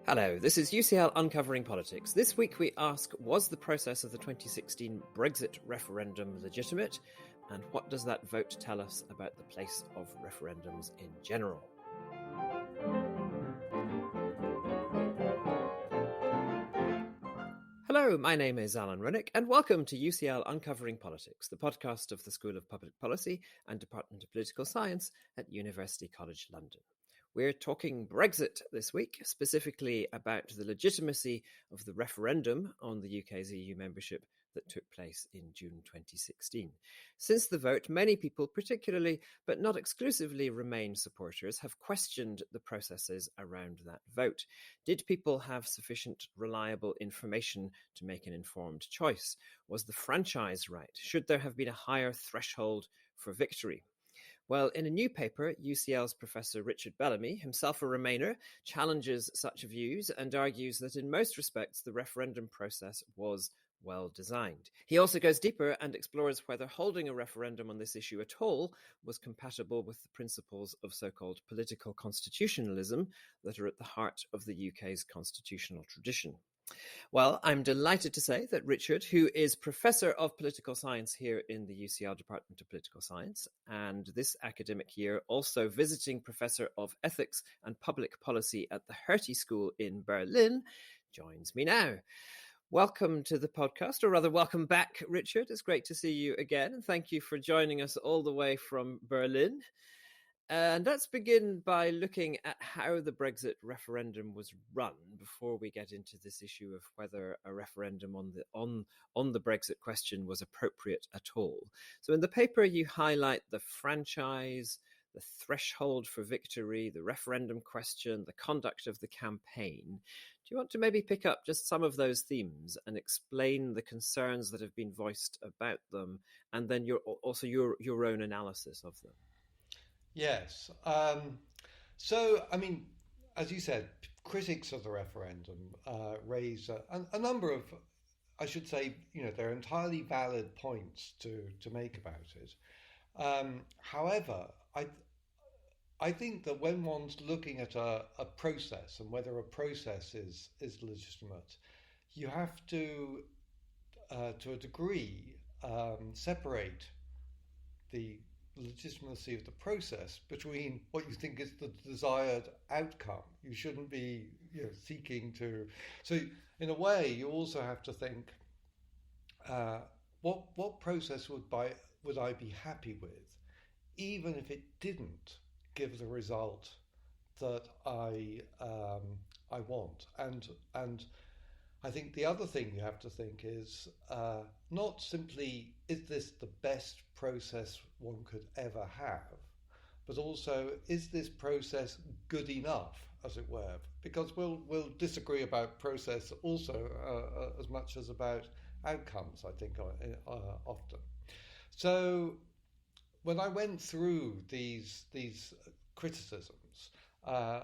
Hello, this is UCL Uncovering Politics. This week we ask, was the process of the 2016 Brexit referendum legitimate? And what does that vote tell us about the place of referendums in general? Hello, my name is Alan Rennick, and welcome to UCL Uncovering Politics, the podcast of the School of Public Policy and Department of Political Science at University College London. We're talking Brexit this week, specifically about the legitimacy of the referendum on the UK's EU membership that took place in June 2016. Since the vote, many people, particularly but not exclusively Remain supporters, have questioned the processes around that vote. Did people have sufficient reliable information to make an informed choice? Was the franchise right? Should there have been a higher threshold for victory? Well, in a new paper, UCL's Professor Richard Bellamy, himself a Remainer, challenges such views and argues that in most respects the referendum process was well designed. He also goes deeper and explores whether holding a referendum on this issue at all was compatible with the principles of so-called political constitutionalism that are at the heart of the UK's constitutional tradition. Well, I'm delighted to say that Richard, who is Professor of Political Science here in the UCL Department of Political Science, and this academic year also visiting Professor of Ethics and Public Policy at the Hertie School in Berlin, joins me now. Welcome to the podcast, or rather welcome back, Richard. It's great to see you again, and thank you for joining us all the way from Berlin. And let's begin by looking at how the Brexit referendum was run before we get into this issue of whether a referendum on the Brexit question was appropriate at all. So in the paper, you highlight the franchise, the threshold for victory, the referendum question, the conduct of the campaign. Do you want to maybe pick up just some of those themes and explain the concerns that have been voiced about them, and then your own analysis of them? Yes. As you said, critics of the referendum raise a number of, I should say, they're entirely valid points to make about it. However, I think that when one's looking at a process and whether a process is legitimate, you have to a degree, separate the legitimacy of the process between what you think is the desired outcome. You shouldn't be seeking to. So in a way, you also have to think, what process would I be happy with, even if it didn't give the result that I want. And I think the other thing you have to think is not simply, is this the best process one could ever have, but also, is this process good enough, as it were? Because we'll disagree about process also as much as about outcomes, I think, often. So when I went through these criticisms, I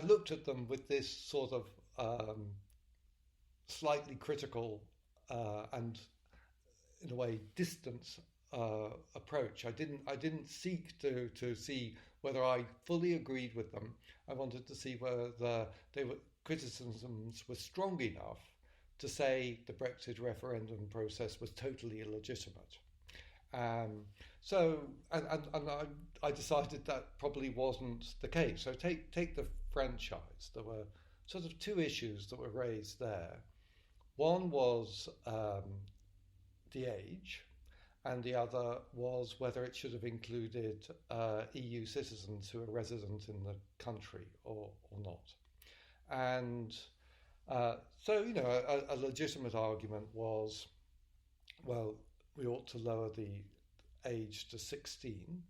looked at them with this sort of slightly critical and, in a way, distance approach. I didn't seek to see whether I fully agreed with them. I wanted to see whether criticisms were strong enough to say the Brexit referendum process was totally illegitimate. I decided that probably wasn't the case. So take the franchise. There were sort of two issues that were raised there. One was the age, and the other was whether it should have included EU citizens who are resident in the country or not. And a legitimate argument was, well, we ought to lower the age to 16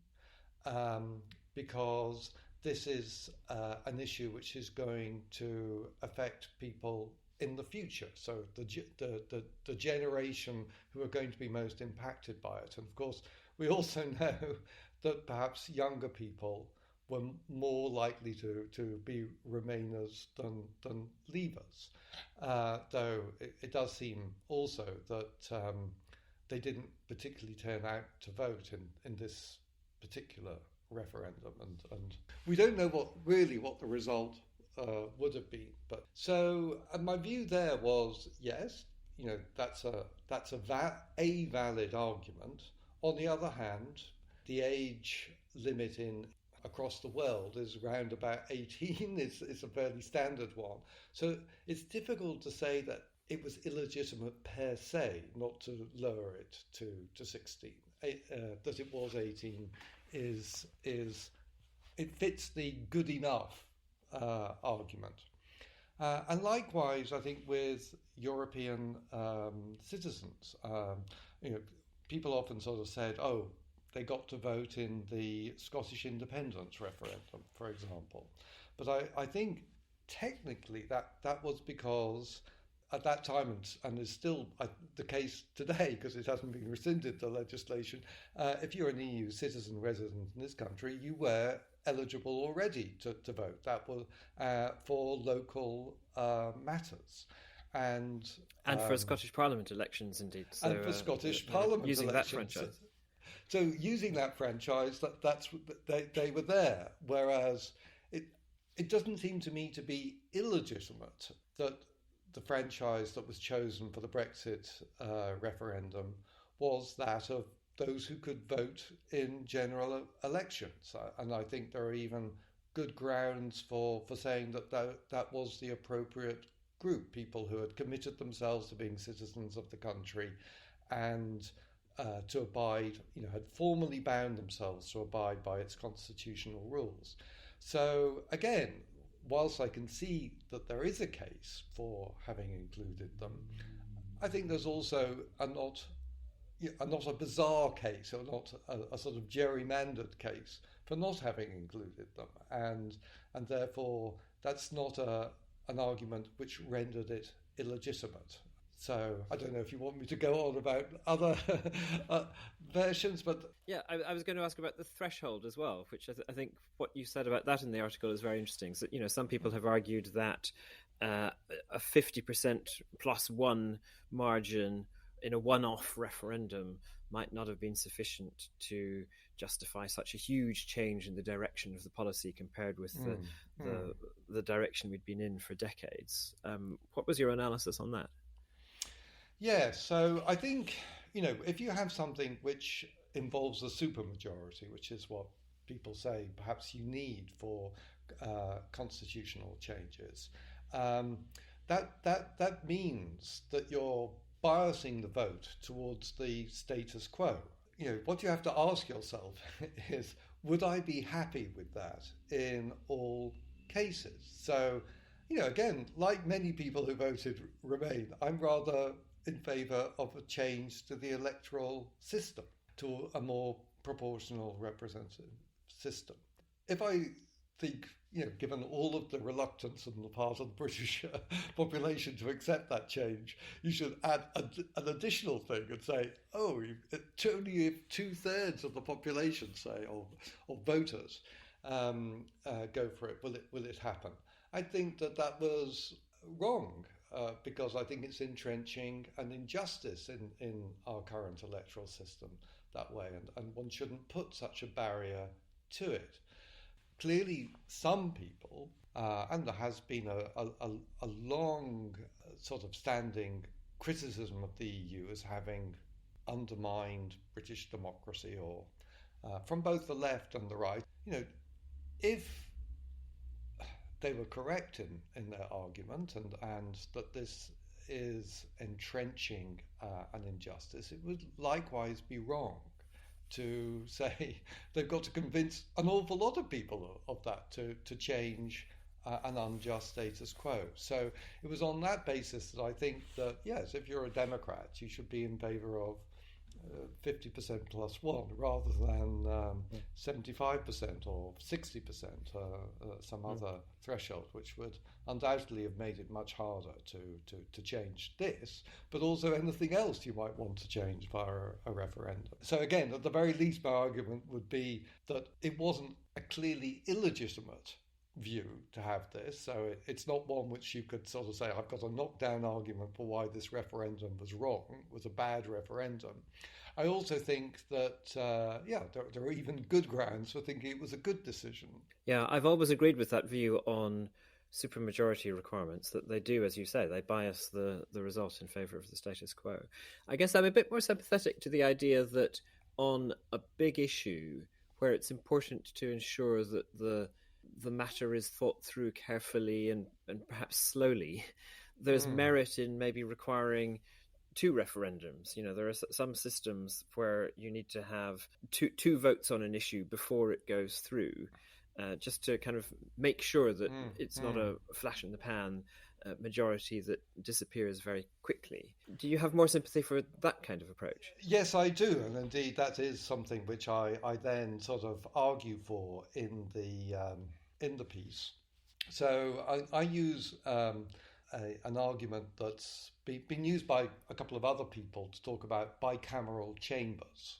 because this is an issue which is going to affect people in the future. So the generation who are going to be most impacted by it. And of course, we also know that perhaps younger people were more likely to be Remainers than Leavers. Though it does seem also that they didn't particularly turn out to vote in this particular referendum, and we don't know what the result would have been. But so my view there was, yes, that's a valid argument. On the other hand, the age limit in across the world is around about 18. It's a fairly standard one. So it's difficult to say that it was illegitimate per se not to lower it to 16. That it was 18 is it fits the good enough argument. And likewise, I think with European citizens, people often sort of said, "Oh, they got to vote in the Scottish independence referendum," for example. But I think technically that was because at that time, and is still the case today because it hasn't been rescinded, the legislation, if you're an EU citizen resident in this country, you were eligible already to vote. That was for local matters. And for Scottish Parliament elections, indeed. So, and for Scottish Parliament using elections. That franchise. So using that franchise, they were there. Whereas it doesn't seem to me to be illegitimate that the franchise that was chosen for the Brexit referendum was that of those who could vote in general elections. And I think there are even good grounds for saying that was the appropriate group, people who had committed themselves to being citizens of the country and to abide, had formally bound themselves to abide by its constitutional rules. So again, whilst I can see that there is a case for having included them, I think there's also not a bizarre case or not a sort of gerrymandered case for not having included them, and therefore that's not an argument which rendered it illegitimate. So I don't know if you want me to go on about other versions, but yeah, I was going to ask about the threshold as well, which I think what you said about that in the article is very interesting. So some people have argued that a 50% plus one margin in a one-off referendum might not have been sufficient to justify such a huge change in the direction of the policy compared with the direction we'd been in for decades. What was your analysis on that? Yeah, so I think, if you have something which involves a supermajority, which is what people say perhaps you need for constitutional changes, that means that you're biasing the vote towards the status quo. What you have to ask yourself is, would I be happy with that in all cases? So, again, like many people who voted Remain, I'm rather in favour of a change to the electoral system, to a more proportional representative system. If I think, given all of the reluctance on the part of the British population to accept that change, you should add an additional thing and say, only if 2/3 of the population, say, or voters go for it, will it happen? I think that was wrong. Because I think it's entrenching an injustice in our current electoral system that way, and one shouldn't put such a barrier to it. Clearly, some people, and there has been a long sort of standing criticism of the EU as having undermined British democracy, or from both the left and the right. If they were correct in their argument, and that this is entrenching an injustice, it would likewise be wrong to say they've got to convince an awful lot of people of that to change an unjust status quo. So it was on that basis that I think that, yes, if you're a Democrat, you should be in favour of 50% plus one rather than 75% or 60%, some other threshold, which would undoubtedly have made it much harder to change this, but also anything else you might want to change via a referendum. So again, at the very least, my argument would be that it wasn't a clearly illegitimate view to have this, so it's not one which you could sort of say, I've got a knockdown argument for why this referendum was wrong, was a bad referendum. I also think that, there are even good grounds for thinking it was a good decision. Yeah, I've always agreed with that view on supermajority requirements, that they do, as you say, they bias the result in favour of the status quo. I guess I'm a bit more sympathetic to the idea that on a big issue where it's important to ensure that the matter is thought through carefully and perhaps slowly, there's merit in maybe requiring two referendums. There are some systems where you need to have two votes on an issue before it goes through, just to kind of make sure that it's not a flash in the pan majority that disappears very quickly. Do you have more sympathy for that kind of approach? Yes, I do, and indeed that is something which I then sort of argue for in the piece. So I use an argument that's been used by a couple of other people to talk about bicameral chambers,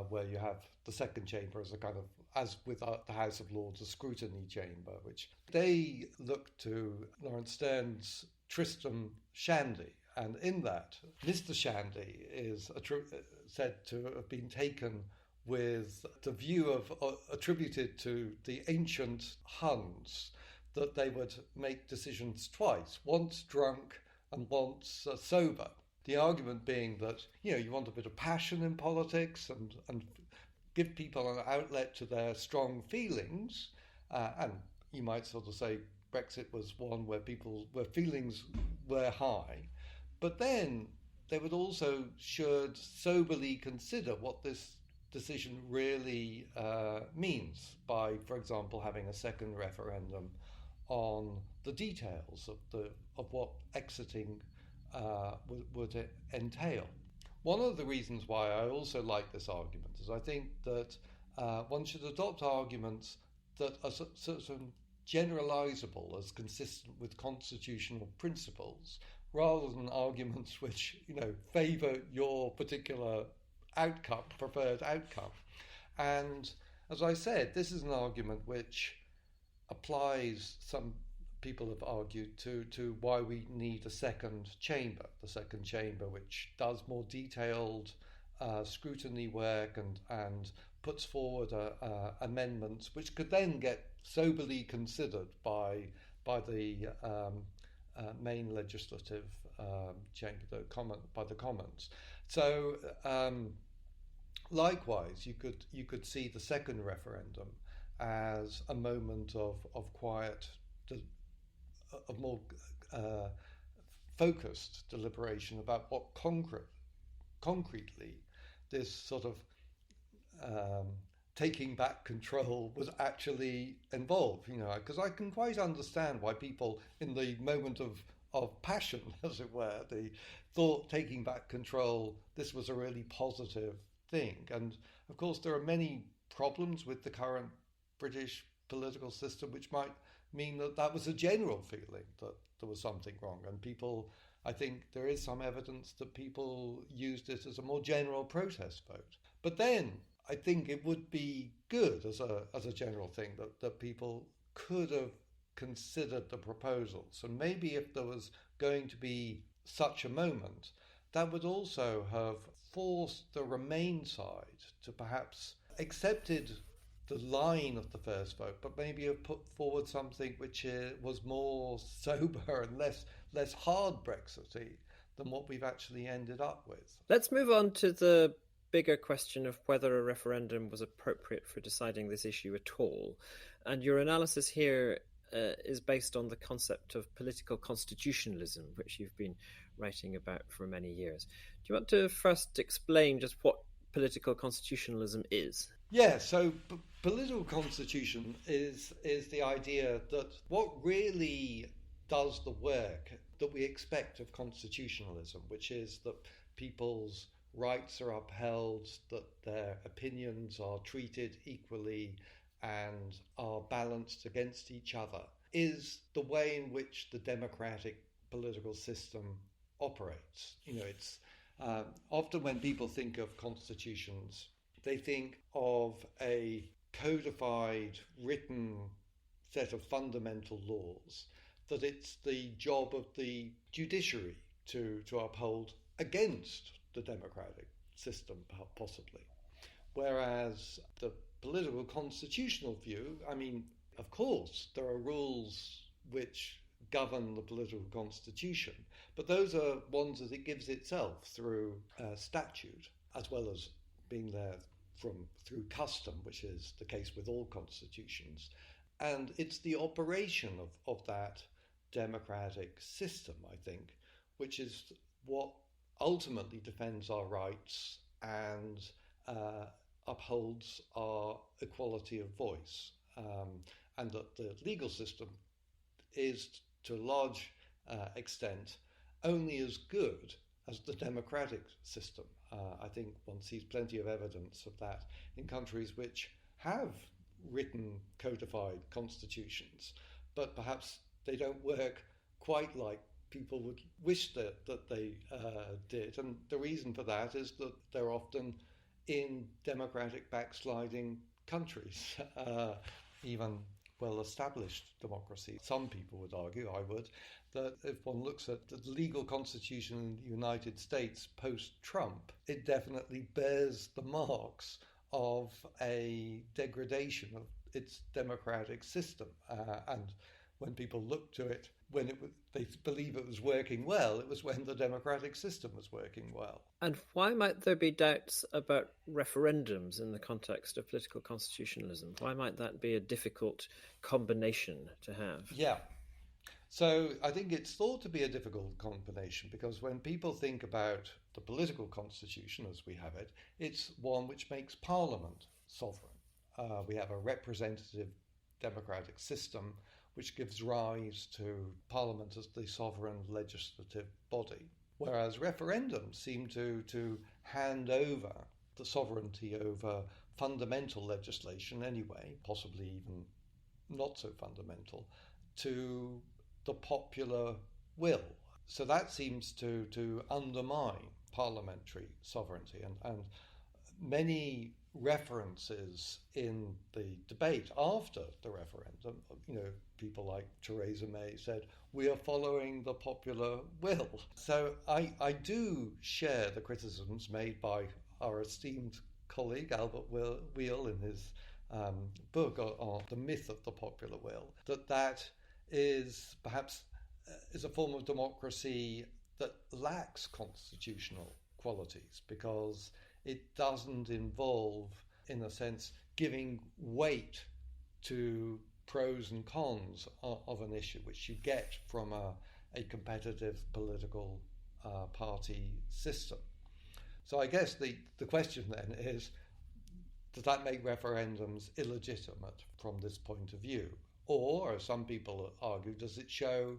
where you have the second chamber as a kind of, as with the House of Lords, a scrutiny chamber, which they look to Lawrence Stern's Tristram Shandy. And in that, Mr. Shandy is said to have been taken with the view of attributed to the ancient Huns that they would make decisions twice, once drunk and once sober. The argument being that, you want a bit of passion in politics and give people an outlet to their strong feelings. And you might sort of say Brexit was one where feelings were high. But then they would also should soberly consider what this decision really means by, for example, having a second referendum on the details of what exiting would entail. One of the reasons why I also like this argument is I think that one should adopt arguments that are sort of generalizable as consistent with constitutional principles, rather than arguments which favour your particular preferred outcome. And as I said, this is an argument which applies, some people have argued, to why we need a second chamber, which does more detailed scrutiny work and puts forward amendments which could then get soberly considered by the main legislative chamber, by the Commons. So likewise, you could see the second referendum as a moment of quiet, of more focused deliberation about what concretely this sort of taking back control was actually involved. Because I can quite understand why people in the moment of passion, as it were, they thought taking back control, this was a really positive thing. And of course there are many problems with the current British political system which might mean that was a general feeling that there was something wrong, and people, I think there is some evidence that people used it as a more general protest vote. But then I think it would be good as a general thing that people could have considered the proposals, and maybe if there was going to be such a moment, that would also have forced the Remain side to perhaps accepted the line of the first vote, but maybe have put forward something which was more sober and less hard Brexity than what we've actually ended up with. Let's move on to the bigger question of whether a referendum was appropriate for deciding this issue at all. And your analysis here is based on the concept of political constitutionalism, which you've been writing about for many years. Do you want to first explain just what political constitutionalism is? Yeah, so political constitution is the idea that what really does the work that we expect of constitutionalism, which is that people's rights are upheld, that their opinions are treated equally and are balanced against each other, is the way in which the democratic political system operates. It's often when people think of constitutions, they think of a codified, written set of fundamental laws, that it's the job of the judiciary to uphold against the democratic system, possibly. Whereas the political constitutional view, of course, there are rules which govern the political constitution, but those are ones that it gives itself through statute, as well as being there through custom, which is the case with all constitutions. And it's the operation of that democratic system, I think, which is what ultimately defends our rights and upholds our equality of voice. And that the legal system is, to a large extent, only as good as the democratic system. I think one sees plenty of evidence of that in countries which have written codified constitutions, but perhaps they don't work quite like people would wish that they did. And the reason for that is that they're often in democratic backsliding countries, even well-established democracy. Some people would argue, I would, that if one looks at the legal constitution in the United States post-Trump, it definitely bears the marks of a degradation of its democratic system. And when people look to it, they believe it was working well, it was when the democratic system was working well. And why might there be doubts about referendums in the context of political constitutionalism? Why might that be a difficult combination to have? Yeah. So I think it's thought to be a difficult combination because when people think about the political constitution as we have it, it's one which makes Parliament sovereign. We have a representative democratic system which gives rise to Parliament as the sovereign legislative body. Whereas referendums seem to hand over the sovereignty over fundamental legislation anyway, possibly even not so fundamental, to the popular will. So that seems to undermine parliamentary sovereignty. And many references in the debate after the referendum, people like Theresa May said, we are following the popular will. So I do share the criticisms made by our esteemed colleague Albert Weale in his book on the myth of the popular will, that is perhaps is a form of democracy that lacks constitutional qualities because it doesn't involve, in a sense, giving weight to pros and cons of an issue, which you get from a competitive political party system. So I guess the question then is, does that make referendums illegitimate from this point of view? Or, as some people argue, does it show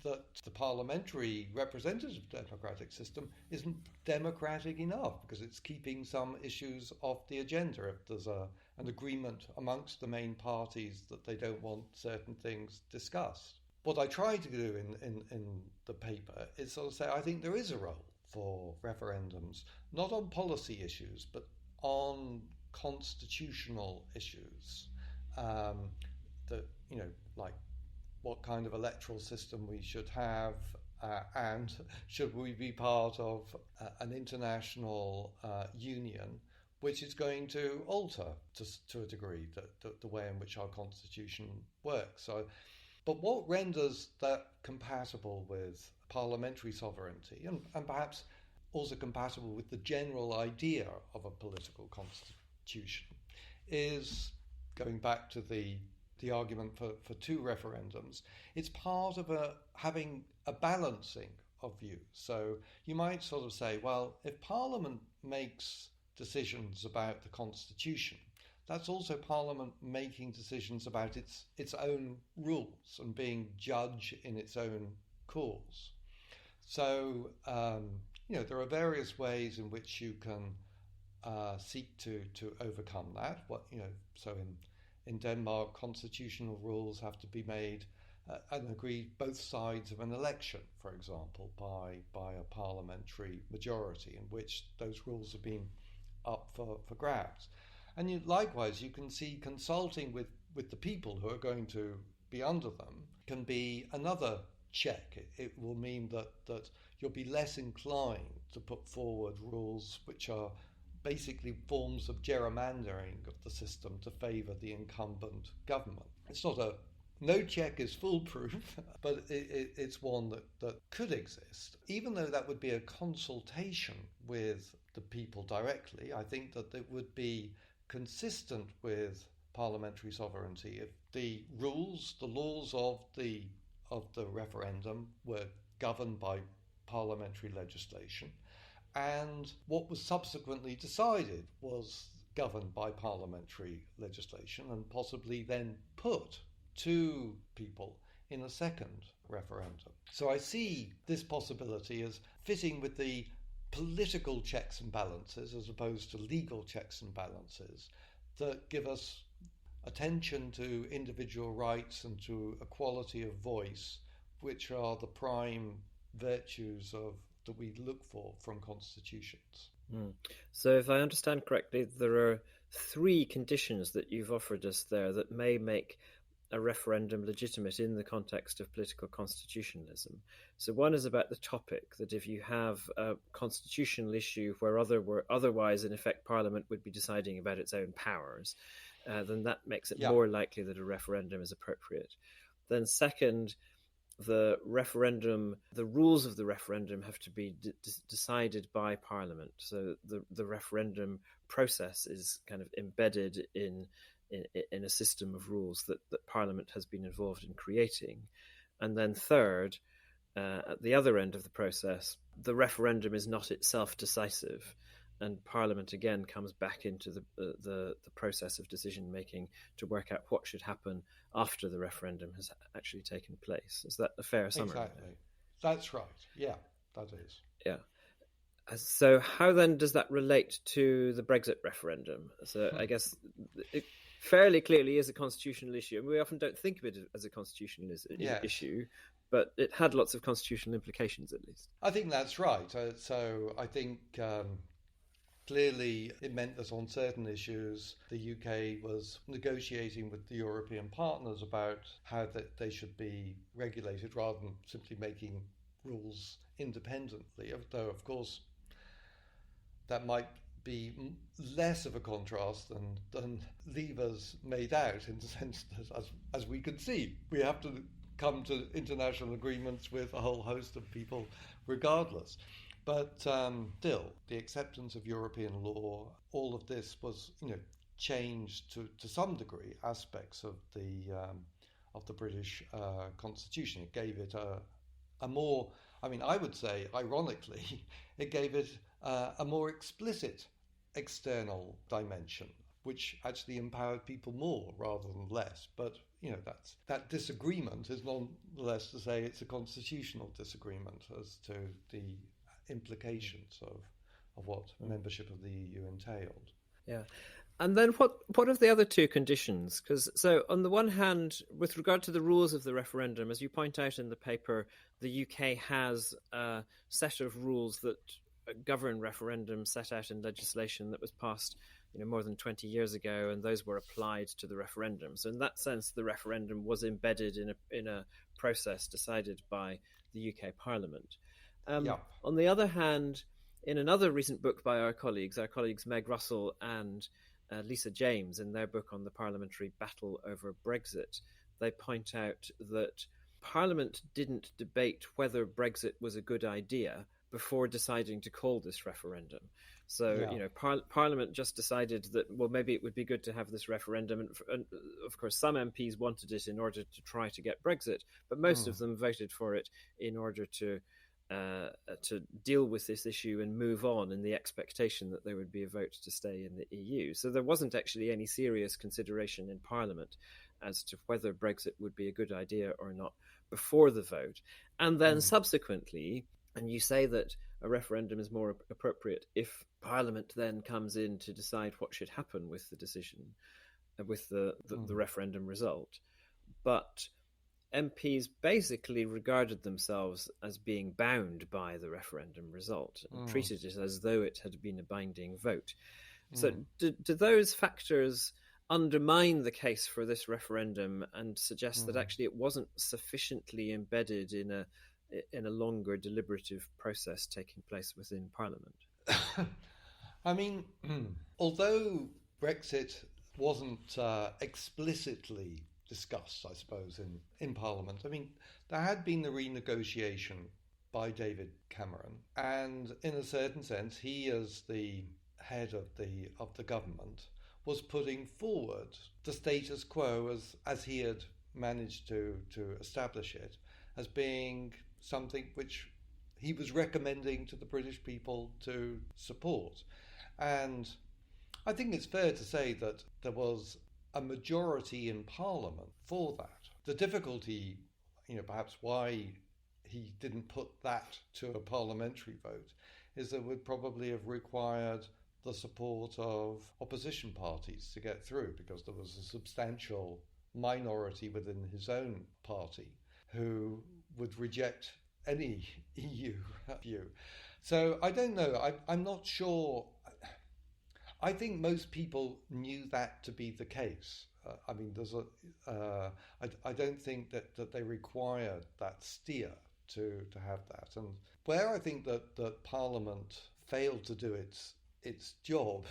that the parliamentary representative democratic system isn't democratic enough because it's keeping some issues off the agenda if there's an agreement amongst the main parties that they don't want certain things discussed? What I try to do in the paper is sort of say I think there is a role for referendums, not on policy issues, but on constitutional issues. Like what kind of electoral system we should have, and should we be part of an international union which is going to alter to a degree the way in which our constitution works. But what renders that compatible with parliamentary sovereignty and perhaps also compatible with the general idea of a political constitution is, going back to the argument for two referendums, it's part of having a balancing of views. So you might sort of say, well, if Parliament makes decisions about the Constitution, that's also Parliament making decisions about its own rules and being judge in its own cause. So, there are various ways in which you can seek to overcome that. So in Denmark, constitutional rules have to be made and agreed both sides of an election, for example, by a parliamentary majority, in which those rules have been up for grabs. And likewise, you can see consulting with the people who are going to be under them can be another check. It will mean that you'll be less inclined to put forward rules which are basically forms of gerrymandering of the system to favour the incumbent government. It's not a no check is foolproof, but it's one that could exist. Even though that would be a consultation with the people directly, I think that it would be consistent with parliamentary sovereignty if the rules, the laws of the referendum were governed by parliamentary legislation, and what was subsequently decided was governed by parliamentary legislation and possibly then put to people in a second referendum. So I see this possibility as fitting with the political checks and balances as opposed to legal checks and balances that give us attention to individual rights and to equality of voice, which are the prime virtues of that we look for from constitutions. So if I understand correctly, there are three conditions that you've offered us there that may make a referendum legitimate in the context of political constitutionalism. So one is about the topic, that if you have a constitutional issue where otherwise, in effect, Parliament would be deciding about its own powers, then that makes it more likely that a referendum is appropriate. Then second, the rules of the referendum have to be decided by Parliament. So the referendum process is kind of embedded in a system of rules that Parliament has been involved in creating. And then third, at the other end of the process, the referendum is not itself decisive, and Parliament again comes back into the process of decision making to work out what should happen after the referendum has actually taken place. Is that a fair summary? Exactly. That's right. Yeah, that is. Yeah. So how then does that relate to the Brexit referendum? So I guess it fairly clearly is a constitutional issue, and we often don't think of it as a constitutional issue, but it had lots of constitutional implications at least. I think that's right. So I think clearly it meant that on certain issues the UK was negotiating with the European partners about how that they should be regulated rather than simply making rules independently, though of course that might be less of a contrast than levers made out, in the sense that, as we could see, we have to come to international agreements with a whole host of people regardless. But still, the acceptance of European law, all of this was, changed to some degree aspects of the British Constitution. It gave it a more, I would say, ironically, it gave it a more explicit external dimension, which actually empowered people more rather than less. But that disagreement is nonetheless to say it's a constitutional disagreement as to the implications of what membership of the EU entailed. Yeah. And then what are the other two conditions? So on the one hand, with regard to the rules of the referendum, as you point out in the paper, the UK has a set of rules that govern referendums set out in legislation that was passed more than 20 years ago, and those were applied to the referendum. So in that sense, the referendum was embedded in a process decided by the UK Parliament. On the other hand, in another recent book by our colleagues Meg Russell and Lisa James, in their book on the parliamentary battle over Brexit, they point out that Parliament didn't debate whether Brexit was a good idea before deciding to call this referendum. So, Parliament just decided that, well, maybe it would be good to have this referendum. And of course, some MPs wanted it in order to try to get Brexit, but most of them voted for it in order to deal with this issue and move on, in the expectation that there would be a vote to stay in the EU. So there wasn't actually any serious consideration in Parliament as to whether Brexit would be a good idea or not before the vote. And then subsequently, and you say that a referendum is more appropriate if Parliament then comes in to decide what should happen with the decision, with the referendum result. But MPs basically regarded themselves as being bound by the referendum result and treated it as though it had been a binding vote. So do those factors undermine the case for this referendum and suggest that actually it wasn't sufficiently embedded in a longer deliberative process taking place within Parliament? Although Brexit wasn't explicitly discussed, I suppose, in Parliament. I mean, there had been the renegotiation by David Cameron, and in a certain sense, he, as the head of the government, was putting forward the status quo as he had managed to establish it as being something which he was recommending to the British people to support. And I think it's fair to say that there was a majority in Parliament for that. The difficulty, perhaps why he didn't put that to a parliamentary vote, is that it would probably have required the support of opposition parties to get through, because there was a substantial minority within his own party who would reject any EU view. So I don't know. I'm not sure. I think most people knew that to be the case. I mean, I don't think that they required that steer to have that. And where I think that Parliament failed to do its job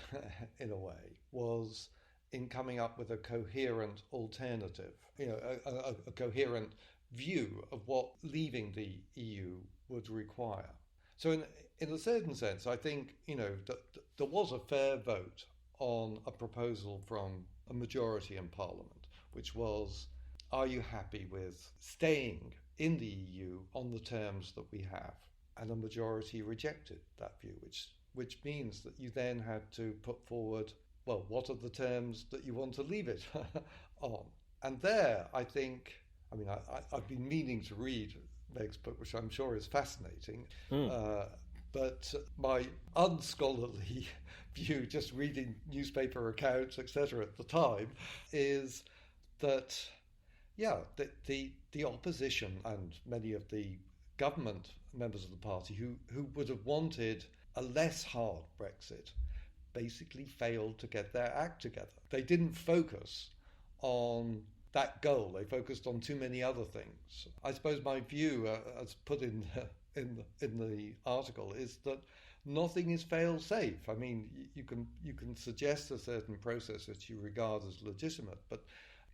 in a way was in coming up with a coherent alternative, a coherent view of what leaving the EU would require. So in a certain sense, I think, there was a fair vote on a proposal from a majority in Parliament, which was, are you happy with staying in the EU on the terms that we have? And a majority rejected that view, which means that you then had to put forward, well, what are the terms that you want to leave it on? And there, I think, I've been meaning to read Meg's book, which I'm sure is fascinating, but my unscholarly view, just reading newspaper accounts, etc. at the time, is that, the opposition and many of the government members of the party who would have wanted a less hard Brexit basically failed to get their act together. They didn't focus on that goal. They focused on too many other things. I suppose my view, as put in the article, is that nothing is fail-safe. I mean, you can suggest a certain process that you regard as legitimate, but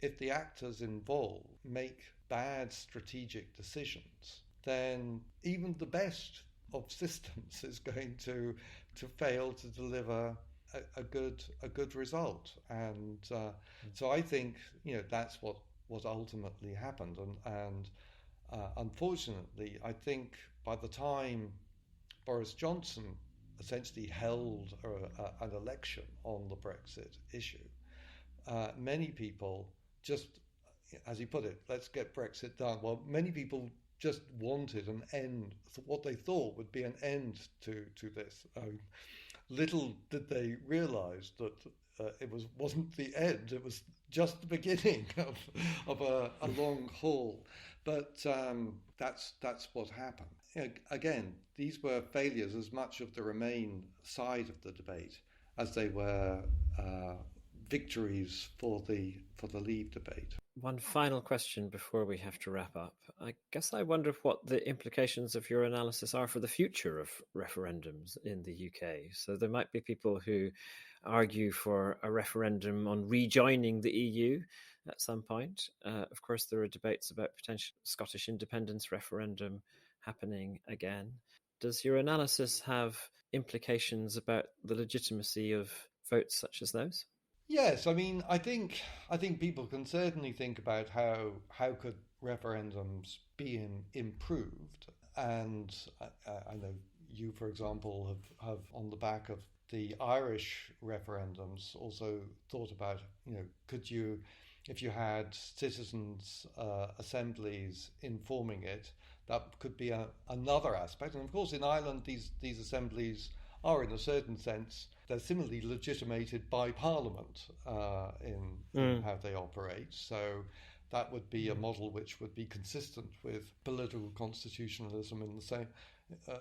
if the actors involved make bad strategic decisions, then even the best of systems is going to fail to deliver a good result. And so I think that's what ultimately happened. And unfortunately, I think by the time Boris Johnson essentially held an election on the Brexit issue, many people just, as he put it, let's get Brexit done. Well, many people just wanted an end, what they thought would be an end to this. Little did they realise that it wasn't the end; it was just the beginning of a long haul. But that's what happened. Again, these were failures as much of the Remain side of the debate as they were victories for the Leave debate. One final question before we have to wrap up. I guess I wonder what the implications of your analysis are for the future of referendums in the UK. So there might be people who argue for a referendum on rejoining the EU at some point. Of course, there are debates about potential Scottish independence referendum happening again. Does your analysis have implications about the legitimacy of votes such as those? Yes, I mean, I think people can certainly think about how could referendums be improved, and I know you, for example, have on the back of the Irish referendums also thought about, could you, if you had citizens' assemblies informing it, that could be another aspect. And of course, in Ireland, these assemblies are, in a certain sense, they're similarly legitimated by Parliament in how they operate. So that would be a model which would be consistent with political constitutionalism in the same,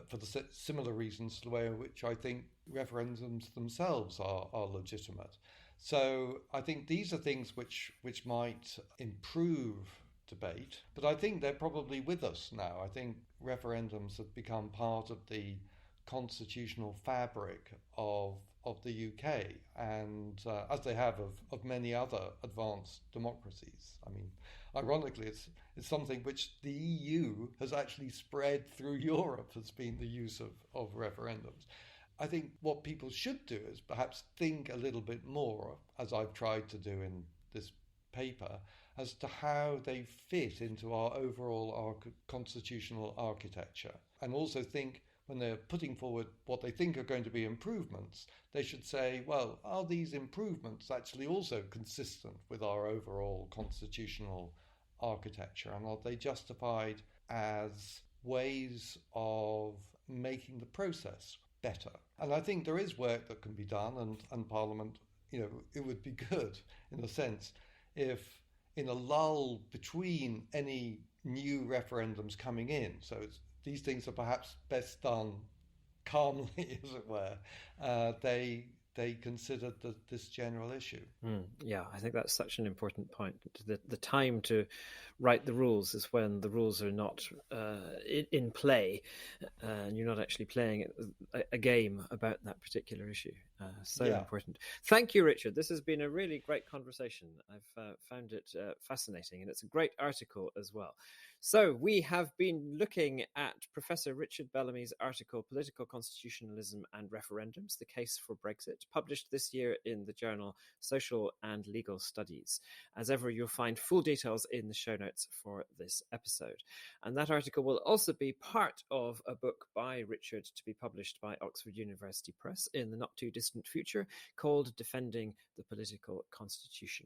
for the similar reasons to the way in which I think referendums themselves are legitimate. So I think these are things which might improve debate, but I think they're probably with us now. I think referendums have become part of the constitutional fabric of of the UK, and as they have of many other advanced democracies. I mean, ironically, it's something which the EU has actually spread through Europe, has been the use of referendums. I think what people should do is perhaps think a little bit more, as I've tried to do in this paper, as to how they fit into our overall constitutional architecture, and also think when they're putting forward what they think are going to be improvements, they should say, well, are these improvements actually also consistent with our overall constitutional architecture, and are they justified as ways of making the process better? And I think there is work that can be done, and Parliament, it would be good in a sense if, in a lull between any new referendums coming in, so these things are perhaps best done calmly, as it were, they considered this general issue. Yeah, I think that's such an important point. The time to write the rules is when the rules are not in play, and you're not actually playing a game about that particular issue. Important. Thank you, Richard. This has been a really great conversation. I've found it fascinating, and it's a great article as well. So we have been looking at Professor Richard Bellamy's article, Political Constitutionalism and Referendums, the Case for Brexit, published this year in the journal Social and Legal Studies. As ever, you'll find full details in the show notes for this episode. And that article will also be part of a book by Richard to be published by Oxford University Press in the not-too-distant future, called Defending the Political Constitution.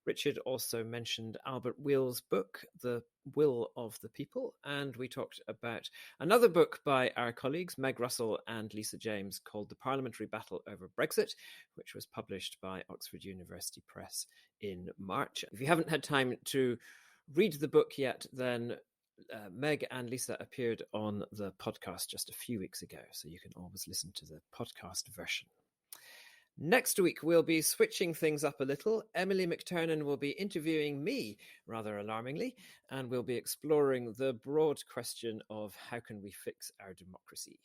Richard also mentioned Albert Weil's book, The Will of the People, and we talked about another book by our colleagues, Meg Russell and Lisa James, called The Parliamentary Battle over Brexit, which was published by Oxford University Press in March. If you haven't had time to read the book yet, then Meg and Lisa appeared on the podcast just a few weeks ago, so you can always listen to the podcast version. Next week, we'll be switching things up a little. Emily McTurnan will be interviewing me, rather alarmingly, and we'll be exploring the broad question of how can we fix our democracy.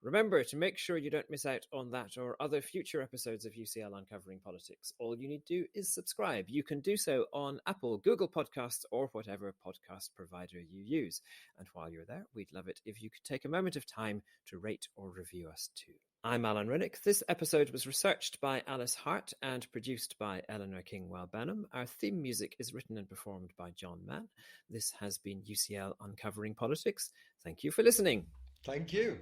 Remember to make sure you don't miss out on that or other future episodes of UCL Uncovering Politics. All you need to do is subscribe. You can do so on Apple, Google Podcasts, or whatever podcast provider you use. And while you're there, we'd love it if you could take a moment of time to rate or review us too. I'm Alan Rinnick. This episode was researched by Alice Hart and produced by Eleanor Kingwell-Banham. Our theme music is written and performed by John Mann. This has been UCL Uncovering Politics. Thank you for listening. Thank you.